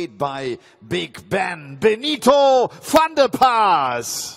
by Big Ben, Benito van der Paas.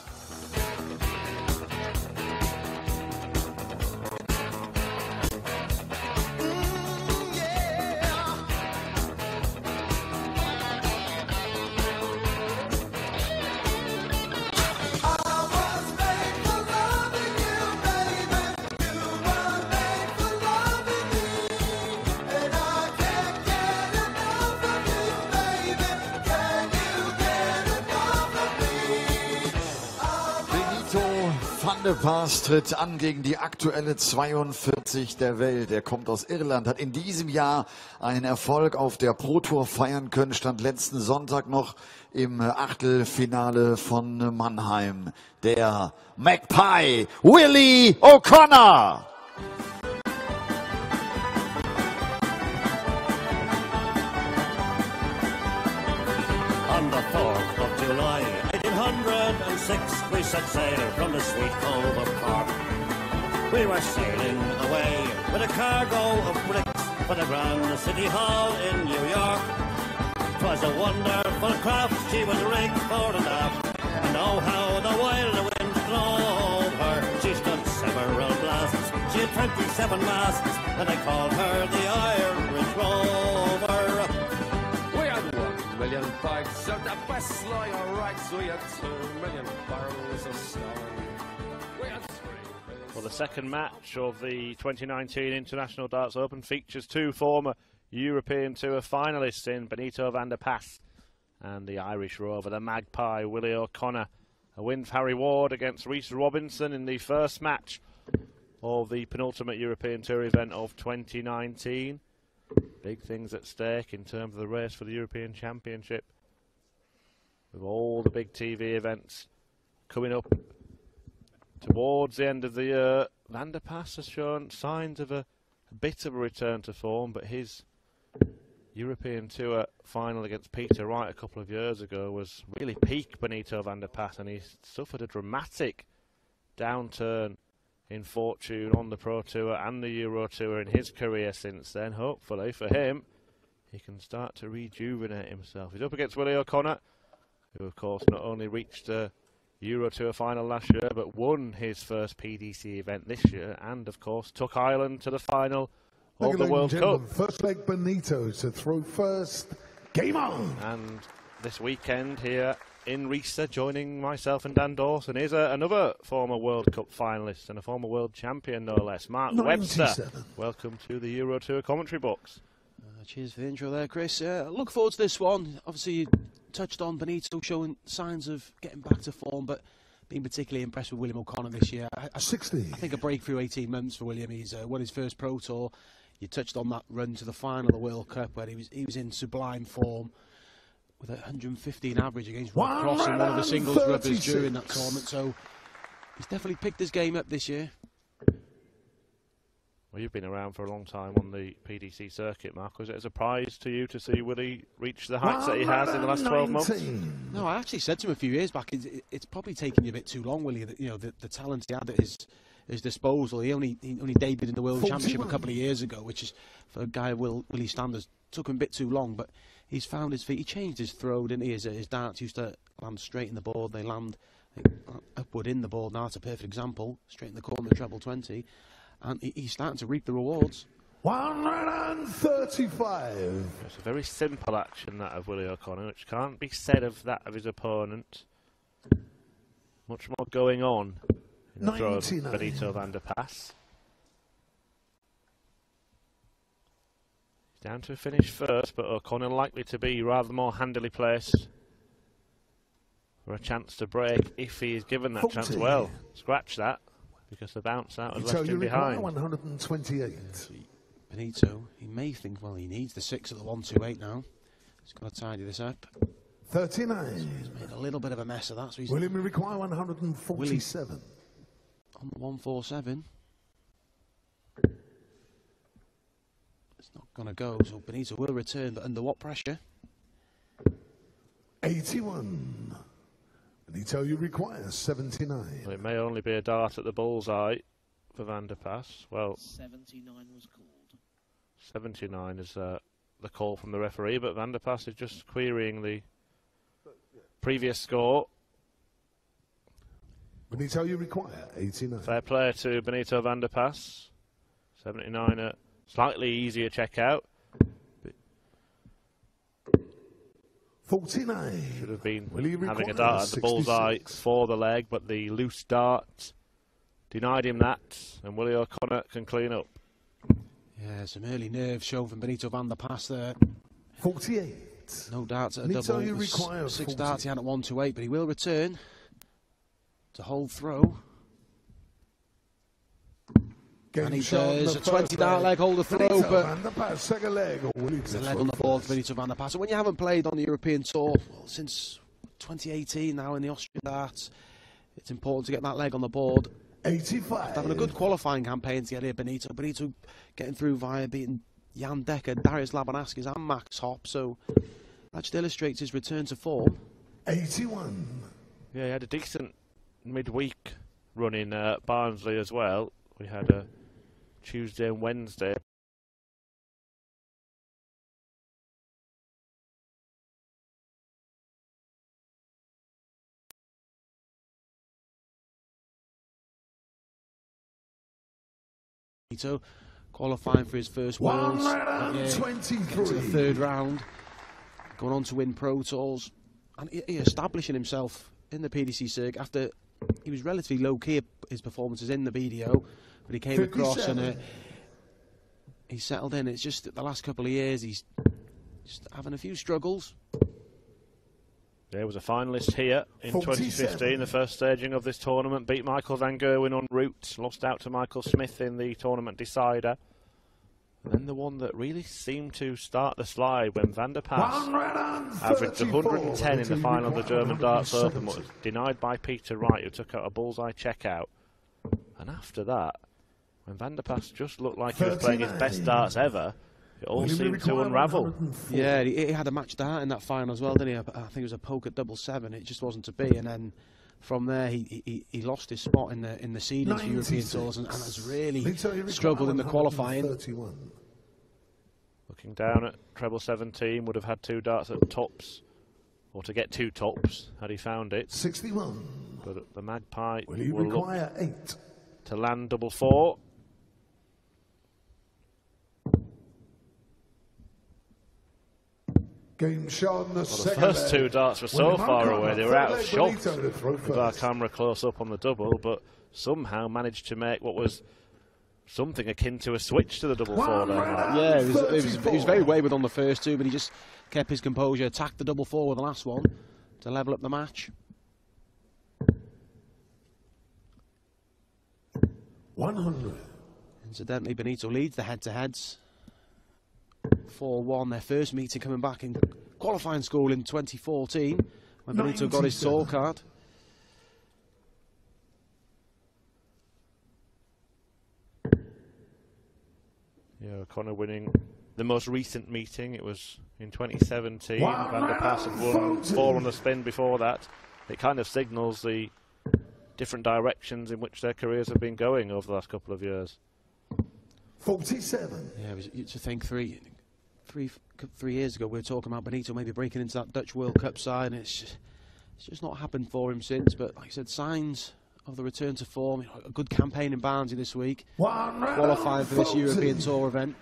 Van der Paas tritt an gegen die aktuelle 42 der Welt. Er kommt aus Irland, hat in diesem Jahr einen Erfolg auf der Pro Tour feiern können, stand letzten Sonntag noch im Achtelfinale von Mannheim. Der Magpie Willie O'Connor. On the 4th of July, 1806, we set sail from the sweet cove of Cork. We were sailing away with a cargo of bricks for the Grand City Hall in New York. 'Twas a wonderful craft, she was rigged fore and aft, and oh how the wild wind drove her. She stood several blasts, she had 27 masts, and they called her the Irish Rover. We had 1 million bags of the best line of rags. We had 2 million barrels of stone. We had 3 million... Well, the second match of the 2019 International Darts Open features two former European Tour finalists in Benito van der Paas and the Irish Rover, the Magpie Willie O'Connor. A win for Harry Ward against Rhys Robinson in the first match of the penultimate European Tour event of 2019. Big things at stake in terms of the race for the European Championship, with all the big TV events coming up towards the end of the year. Van der Paas has shown signs of a bit of a return to form, but his European Tour final against Peter Wright a couple of years ago was really peak Benito van der Paas, and he's suffered a dramatic downturn in fortune on the Pro Tour and the Euro Tour in his career since then. Hopefully for him, he can start to rejuvenate himself. He's up against Willie O'Connor, who of course not only reached a Euro Tour final last year, but won his first PDC event this year, and of course took Ireland to the final of the World Cup. First leg Benito to throw first. Game on! And this weekend here in Riesa, joining myself and Dan Dawson, is another former World Cup finalist and a former world champion, no less, Mark 97. Webster. Welcome to the Euro Tour commentary box. Cheers for the intro there, Chris. Look forward to this one. Obviously, you touched on Benito showing signs of getting back to form, but being particularly impressed with William O'Connor this year. 60. I think a breakthrough 18 months for William. He's won his first Pro Tour. You touched on that run to the final of the World Cup, where he was in sublime form with a 115 average against Rob Cross in one of the singles rubbers during that tournament. So he's definitely picked his game up this year. Well, you've been around for a long time on the PDC circuit, Mark. Was it a surprise to you to see Willie reach the heights that he has in the last 12 months? No, I actually said to him a few years back, it's probably taken you a bit too long, Willie. The talent he had at his disposal. He only debuted in the World Championship a couple of years ago, which is, for a guy of Willie standards, took him a bit too long, but he's found his feet. He changed his throw, didn't he? His darts used to land straight in the board. They land upward in the board. Now it's a perfect example. Straight in the corner, treble 20. And he's starting to reap the rewards. 135. It's a very simple action, that of Willie O'Connor, which can't be said of that of his opponent. Much more going on in the throw of Benito van der Paas. He's down to finish first, but O'Connor likely to be rather more handily placed for a chance to break if he is given that 40. chance. Well, scratch that, because the bounce out was left him behind. 128. Benito, he may think, well, he needs the 6 at the 128 now. He's got to tidy this up. 39. He's made a little bit of a mess of that. So he's William will require 147. on the 147. It's not going to go, so Benito will return, but under what pressure? 81. Benito, you require 79. Well, it may only be a dart at the bullseye for Van der Paas. Well, 79 was called. 79 is the call from the referee, but Van der Pas is just querying the previous score. Benito, you require 89. Fair play to Benito Van der Pas. 79, a slightly easier check out. 49. Should have been Will he having a require dart at the bullseye 66? for the leg, but the loose dart denied him that, and Willie O'Connor can clean up. Yeah, some early nerves shown from Benito Van der Pas there. 48. No darts at a Benito, double. you It was require 6 40. darts he had at 128, but he will return to hold throw. Game And he shot in does the a 20 first dart leg hold the throw, Benito but Van der Pas, second leg. Or will he the throw leg on the board first? for Benito Van der Pas. And when you haven't played on the European Tour since 2018 now in the Austrian darts, it's important to get that leg on the board. 85. Having a good qualifying campaign to get here, Benito. Benito getting through via beating Jan Decker, Darius Labanaskis and Max Hopp, so that just illustrates his return to form. 81. Yeah, he had a decent midweek run in Barnsley as well. We had a Tuesday and Wednesday. Benito qualifying for his first Worlds. Into the 123. third round, going on to win Pro Tours, and he establishing himself in the PDC circuit after he was relatively low key his performances in the BDO, but he came across and 57. he settled in. It's just that the last couple of years he's just having a few struggles. There was a finalist here in 2015, the first staging of this tournament. Beat Michael van Gerwen en route, lost out to Michael Smith in the tournament decider. And then the one that really seemed to start the slide when Van der Pas averaged 110 in the final of the German Darts Open, was denied by Peter Wright, who took out a bullseye checkout. And after that, when Van der Pas just looked like he was playing his best darts ever, it all seemed to unravel. Yeah, he had a match dart in that final as well, didn't he? I think it was a poke at 7-7. It just wasn't to be, and then from there he lost his spot in the seedings for European Tours and has really struggled in the qualifying. 31. Looking down at treble 17, would have had 2 darts at tops, or to get 2 tops had he found it. 61. But the Magpie Will he will look require 8? to land double 4. Game shot in the Well, the second first leg. 2 darts were so William far O'Connor, away, they were third out of leg, shot Benito to throw with our first. camera close up on the double, but somehow managed to make what was something akin to a switch to the double 4 there, Mark. Yeah, he was very wayward on the first 2, but he just kept his composure, attacked the double 4 with the last one to level up the match. 100. Incidentally, Benito leads the head-to-heads 4-1, their first meeting coming back in qualifying school in 2014 when Benito got his tour card. Yeah, O'Connor winning the most recent meeting. It was in 2017. Van der Pas had won 4 on the spin before that. It kind of signals the different directions in which their careers have been going over the last couple of years. 47. Yeah, it was, you to think three years ago we were talking about Benito maybe breaking into that Dutch World Cup side, and it's just not happened for him since. But like I said, signs of the return to form. A good campaign in Barnsley this week, qualifying for this European Tour event.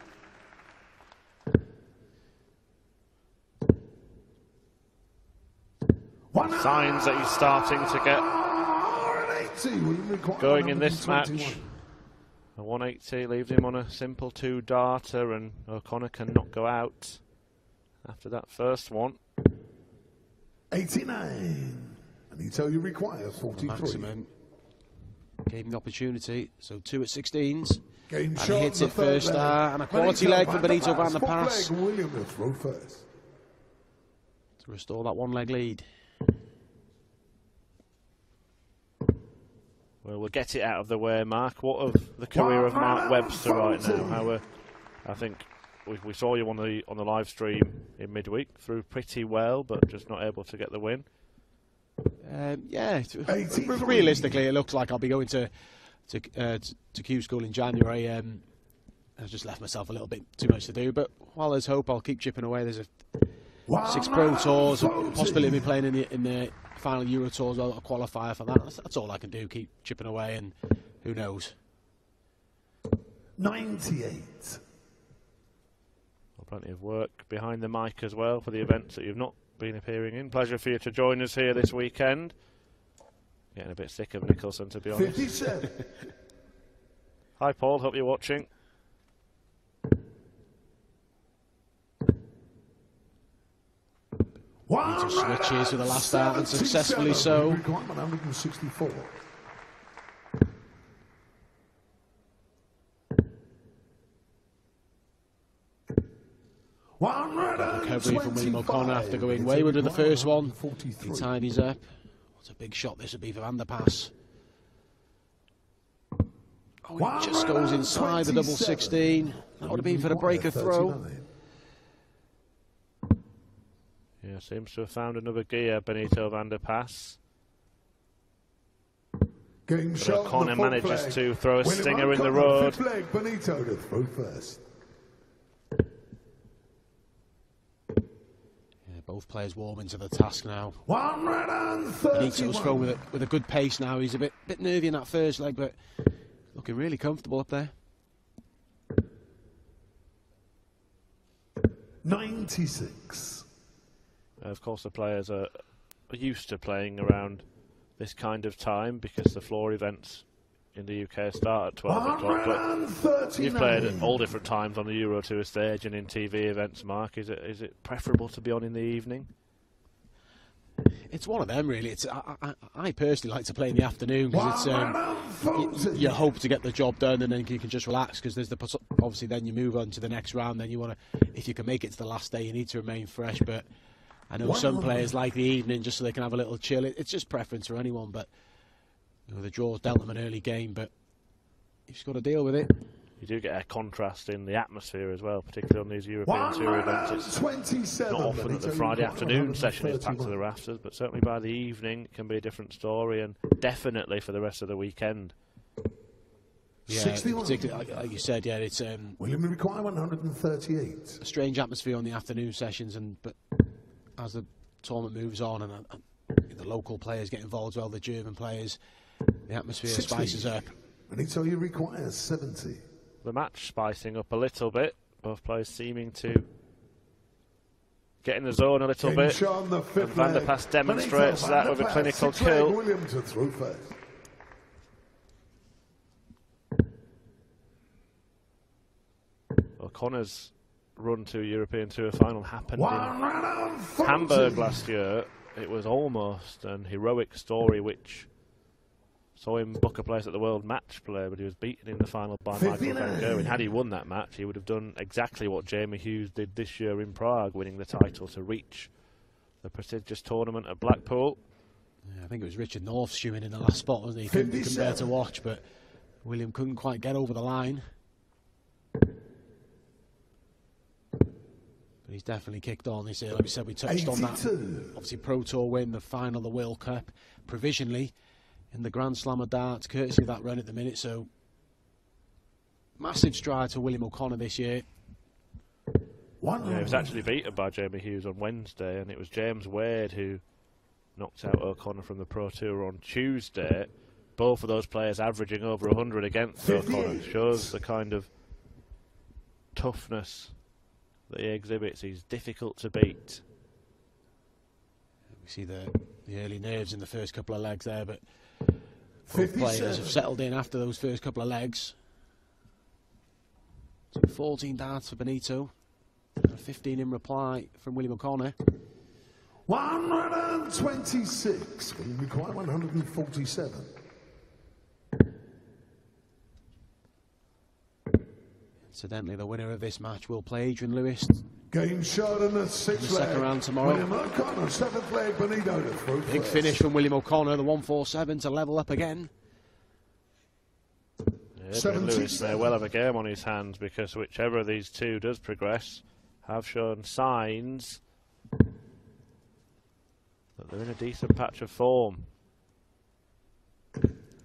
Signs that he's starting to get going in this match. A 180 leaves him on a simple 2-darter, and O'Connor cannot go out after that first one. 89. Benito, you require 43. Maximum gave him the opportunity, so 2 at 16s. Game And shot he hits in it the third first leg. star, and a quality leg for Benito Van der Fourth Pas leg, William will throw first. to restore that 1-leg lead. Well, we'll get it out of the way, Mark. What of the career of Mark Webster right now? How I think we saw you on the live stream in midweek, threw pretty well, but just not able to get the win. Yeah, 83. realistically, it looks like I'll be going to Q School in January. I've just left myself a little bit too much to do. But while there's hope, I'll keep chipping away. There's 6 Pro Tours, possibility of me playing in the final Euro Tour as well, a qualifier for that. That's all I can do, keep chipping away, and who knows. 98. Well, plenty of work behind the mic as well for the events that you've not been appearing in. Pleasure for you to join us here this weekend. Getting a bit sick of Nicholson, to be honest. 57. Hi Paul, hope you're watching. He just switches with the last out, and successfully so. 164. Recovery from William O'Connor after going wayward with the first one. He tidies up. What a big shot this would be for Van der Pas. Oh, he just goes inside the double 16. That would have been for the breaker throw. Yeah, seems to have found another gear, Benito Van der Pas. But O'Connor manages to throw a stinger in the road. Benito to throw first. Yeah, both players warm into the task now. 131. Benito's thrown with a good pace now. He's a bit nervy in that first leg, but looking really comfortable up there. 96. Of course, the players are used to playing around this kind of time because the floor events in the UK start at 12 o'clock. But you've played at all different times on the Euro Tour stage and in TV events, Mark. Is it preferable to be on in the evening? It's one of them, really. I personally like to play in the afternoon because it's you hope to get the job done and then you can just relax because there's obviously then you move on to the next round. Then you want to, if you can make it to the last day, you need to remain fresh. But I know some players like the evening just so they can have a little chill. It's just preference for anyone, but you know, the draws dealt them an early game, but you've just got to deal with it. You do get a contrast in the atmosphere as well, particularly on these European Tour events. It's not often that the Friday afternoon session is packed to the rafters, but certainly by the evening it can be a different story, and definitely for the rest of the weekend. Yeah, particularly like you said, yeah, it's William require 138. a strange atmosphere on the afternoon sessions, but as the tournament moves on and the local players get involved as well, the German players, the atmosphere 60. spices up. Benito, you require 70. The match spicing up a little bit, both players seeming to get in the zone a little bit, and Van der Pas demonstrates that with a clinical kill. William to throw first. O'Connor's run to European Tour final happened in Hamburg last year. It was almost an heroic story which saw him book a place at the World Match Play, but he was beaten in the final by Michael van Gerwen. Had he won that match, he would have done exactly what Jamie Hughes did this year in Prague, winning the title to reach the prestigious tournament at Blackpool. Yeah, I think it was Richard North shooting in the last spot, wasn't he? He couldn't bear to watch, but William couldn't quite get over the line. But he's definitely kicked on this year. Like we said, we touched on that. Obviously, Pro Tour win, the final, the World Cup, provisionally in the Grand Slam of darts, courtesy of that run at the minute. So, massive stride for William O'Connor this year. Yeah, he was actually beaten by Jamie Hughes on Wednesday, and it was James Wade who knocked out O'Connor from the Pro Tour on Tuesday. Both of those players averaging over 100 against O'Connor. Shows the kind of toughness that he exhibits. He's difficult to beat. We see the early nerves in the first couple of legs there, but both players have settled in after those first couple of legs. So 14 darts for Benito, 15 in reply from William O'Connor. 126. We require 147. Incidentally, the winner of this match will play Adrian Lewis. Game shot in the sixth leg. Second round tomorrow. William O'Connor, seventh leg, Benito to throw Big first. finish from William O'Connor, the 147 to level up again. Adrian Lewis may well have a game on his hands, because whichever of these two does progress have shown signs that they're in a decent patch of form.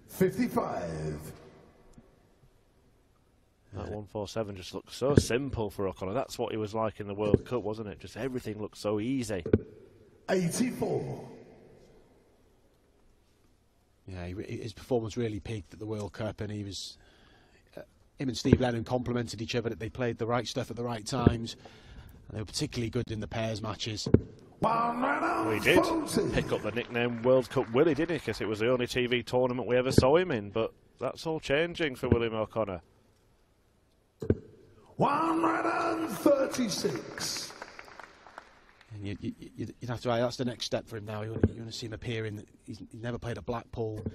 55. That 147 just looked so simple for O'Connor. That's what he was like in the World Cup, wasn't it? Just everything looked so easy. 84. Yeah, his performance really peaked at the World Cup, and he was. Him and Steve Lennon complemented each other. They played the right stuff at the right times. And they were particularly good in the pairs matches. He did pick up the nickname World Cup Willie, didn't he? Because it was the only TV tournament we ever saw him in. But that's all changing for William O'Connor. 136. And you'd have to. That's the next step for him now. You want to see him appearing. He's never played at Blackpool.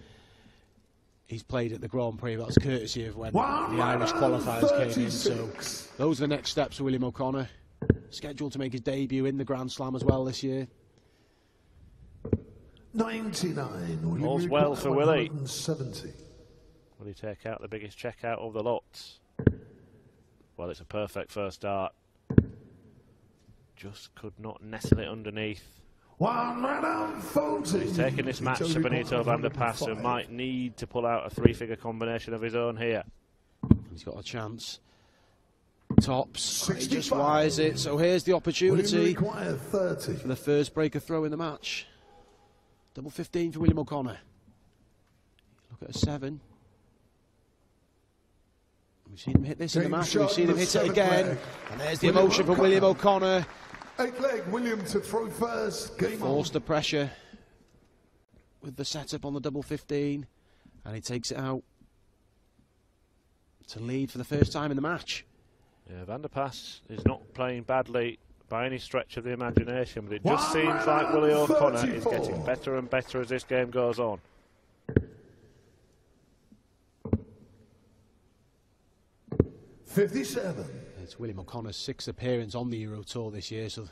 He's played at the Grand Prix. That was courtesy of when the Irish qualifiers came in. So those are the next steps for William O'Connor. Scheduled to make his debut in the Grand Slam as well this year. 99. All's well for Willie. 170. Will he take out the biggest check out of the lot? Well, it's a perfect first start. Just could not nestle it underneath. 140. He's taking this match to Benito van der Pas, who might need to pull out a three-figure combination of his own here. He's got a chance. Tops. He just wires it. So here's the opportunity for the first breaker throw in the match. Double 15 for William O'Connor. Look at a 7. We've seen him hit this in the match. We've seen him hit it again. And there's the emotion from William O'Connor. 8 leg, William to throw first. Game Forced the pressure with the setup on the double 15. And he takes it out to lead for the first time in the match. Yeah, Van der Pas is not playing badly by any stretch of the imagination, but it just seems like Willie O'Connor is getting better and better as this game goes on. It's William O'Connor's 6th appearance on the Euro Tour this year, so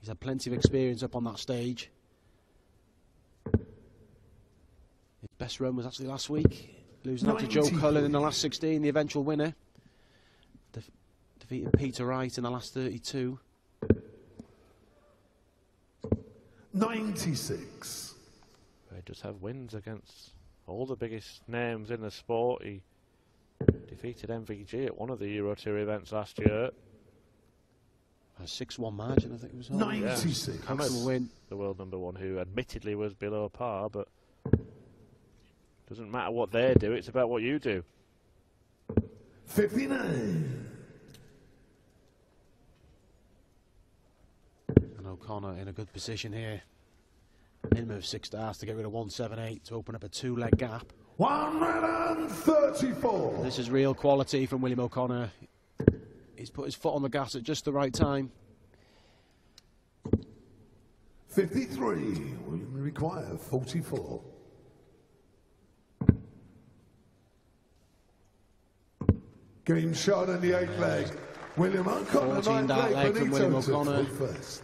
he's had plenty of experience up on that stage. His best run was actually last week, losing out to Joe Cullen in the last 16, the eventual winner. Defeating Peter Wright in the last 32. 96. He does have wins against all the biggest names in the sport. He defeated MVG at one of the Euro Tour events last year. A 6-1 margin, I think it was. 96. Comfortable win. The world #1, who admittedly was below par, but doesn't matter what they do, it's about what you do. 59. And O'Connor in a good position here. Minimum of 6 stars to get rid of 178 to open up a 2-leg gap. 134. This is real quality from William O'Connor. He's put his foot on the gas at just the right time. 53. Will require 44. Game shot in the 8 leg. William O'Connor. 14 that leg from William O'Connor. First.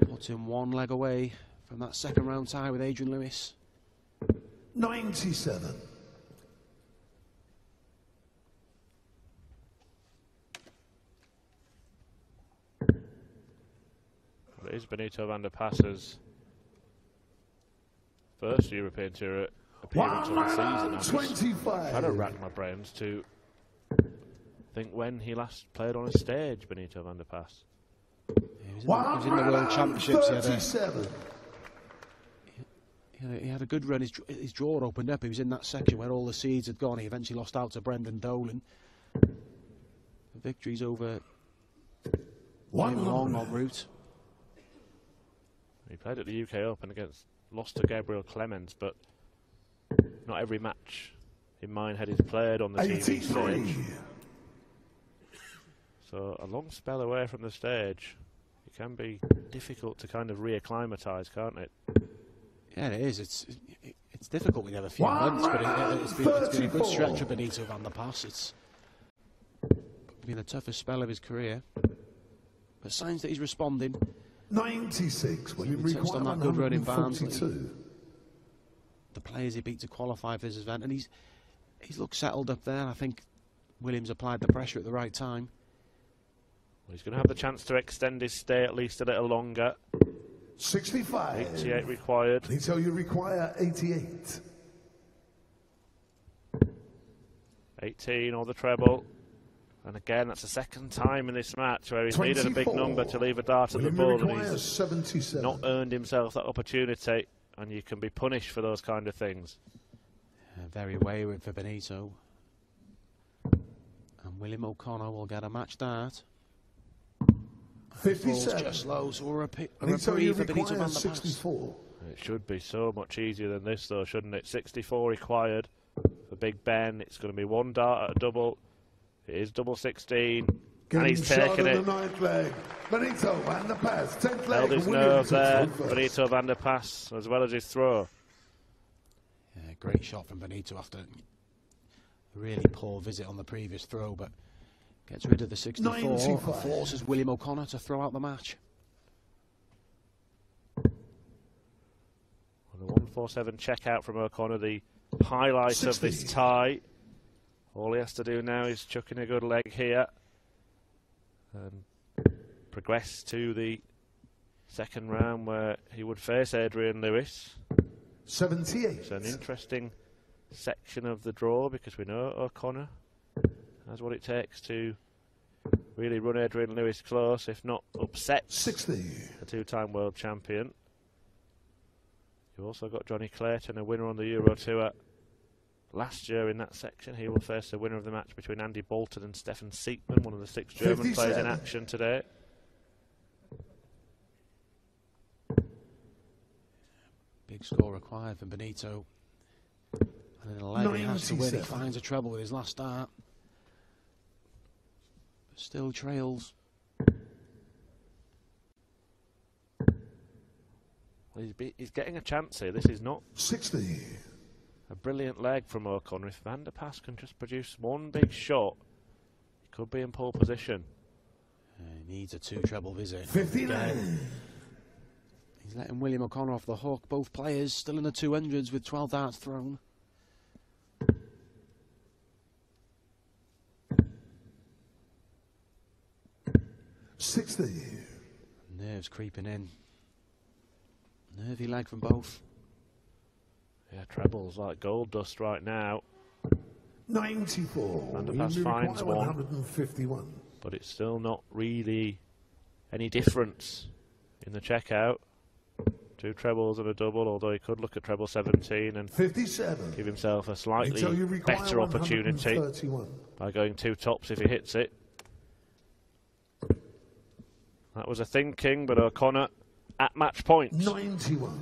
Puts him 1 leg away from that second round tie with Adrian Lewis. 97. Well, it is Benito van der Pas's first European Tour appearance of the season. I've had to rack my brains to think when he last played on a stage, Benito van der Pas. He was in the World Championships. He had a good run. His draw opened up. He was in that section where all the seeds had gone. He eventually lost out to Brendan Dolan. The victories over long en route. He played at the UK Open lost to Gabriel Clemens, but not every match in Minehead is played on the TV stage. So a long spell away from the stage, it can be difficult to kind of reacclimatise, can't it? Yeah, it is. It's difficult with every few months, but it's been a good stretch for Benito van der Pas. It's been the toughest spell of his career, but signs that he's responding. 96. Well, he touched on that good run in Barnsley. The players he beat to qualify for this event, and he's looked settled up there. I think Williams applied the pressure at the right time. Well, he's going to have the chance to extend his stay at least a little longer. 65. 88 required. So you require 88. 18 or the treble. And again, that's the second time in this match where he's needed a big 24. number to leave a dart at the William ball, and requires he's 77. not earned himself that opportunity, and you can be punished for those kind of things. Very wayward for Benito. And William O'Connor will get a match dart. 57. Just low, so we're a Benito, you reprieve for Benito require van der Pas. 64. It should be so much easier than this, though, shouldn't it? 64 required for Big Ben. It's going to be one dart at a double. It is double 16, and he's taken it. The ninth leg. Benito van der Pas, 10th leg. Held his William nerve there, takes one first. Benito van der Pas, as well as his throw. Yeah, great shot from Benito after a really poor visit on the previous throw, but gets rid of the 64 and 95. forces William O'Connor to throw out the match. On a 147 check out from O'Connor, the highlight 60. of this tie. All he has to do now is chuck in a good leg here and progress to the second round where he would face Adrian Lewis. 78. It's an interesting section of the draw because we know O'Connor has what it takes to really run Adrian Lewis close, if not upset 60. the two-time world champion. You've also got Johnny Clayton, a winner on the Euro Tour last year in that section. He will face the winner of the match between Andy Bolton and Stefan Siegmann, one of the 6 German players in action today. Big score required for Benito. And in a leg he has to win. He 97. finds a treble with his last start. But still trails. He's getting a chance here. This is not 60. a brilliant leg from O'Connor. If Van der Pas can just produce one big shot, he could be in pole position. He needs a 2-treble visit. 59. He's letting William O'Connor off the hook. Both players still in the 200s with 12 darts thrown. Nerves creeping in. Nervy leg from both. Yeah, trebles like gold dust right now. 94. Van der Pas finds one. 151. But it's still not really any difference in the checkout. 2 trebles and a double, although he could look at treble 17 and 57. give himself a slightly Until you require better opportunity 131. by going 2 tops if he hits it. That was a thinking, but O'Connor at match point. 91.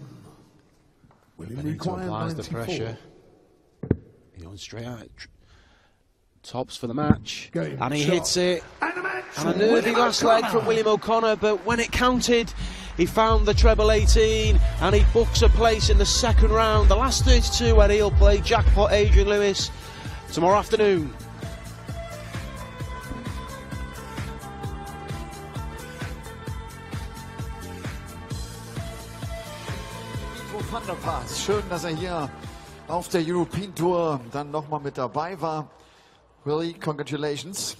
William Benito requires applies 94. the pressure. He's going straight out. Tops for the match. Game, And he shot. hits it. And a match. And a nervy William last leg O'Connor. from William O'Connor, but when it counted, he found the treble 18 and he books a place in the second round. The last 32 where he'll play jackpot Adrian Lewis tomorrow afternoon. Van der Pas. Schön, dass hier auf der European Tour dann nochmal mit dabei war. Willie, congratulations.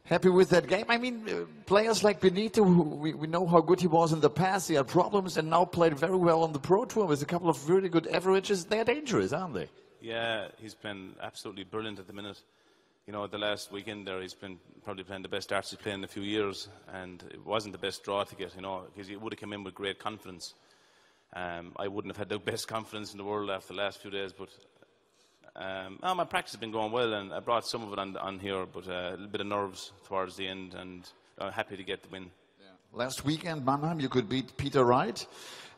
Happy with that game. I mean, players like Benito, who we know how good he was in the past, he had problems and now played very well on the Pro Tour with a couple of really good averages. They're dangerous, aren't they? Yeah, he's been absolutely brilliant at the minute. You know, the last weekend there, he's been probably playing the best darts he's played in a few years, and it wasn't the best draw to get, you know, because he would have come in with great confidence. I wouldn't have had the best confidence in the world after the last few days, but my practice has been going well, and I brought some of it on here, but a little bit of nerves towards the end, and I'm happy to get the win. Last weekend, Mannheim, you could beat Peter Wright.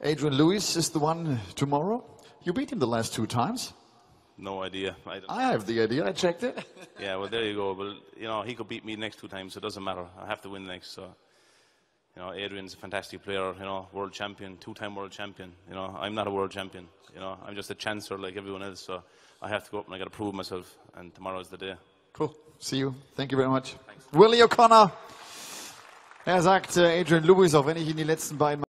Adrian Lewis is the one tomorrow. You beat him the last 2 times. No idea. I have the idea. I checked it. Yeah, well, there you go. Well, you know, he could beat me next 2 times, so it doesn't matter. I have to win next, so... You know, Adrian's a fantastic player, you know, world champion, 2-time world champion. You know, I'm not a world champion. You know, I'm just a chancer like everyone else, so I have to go up and I got to prove myself, and tomorrow's the day. Cool. See you. Thank you very much. Thanks. Willie O'Connor. Sagt Adrian Lewis, auch wenn ich ihn die letzten beiden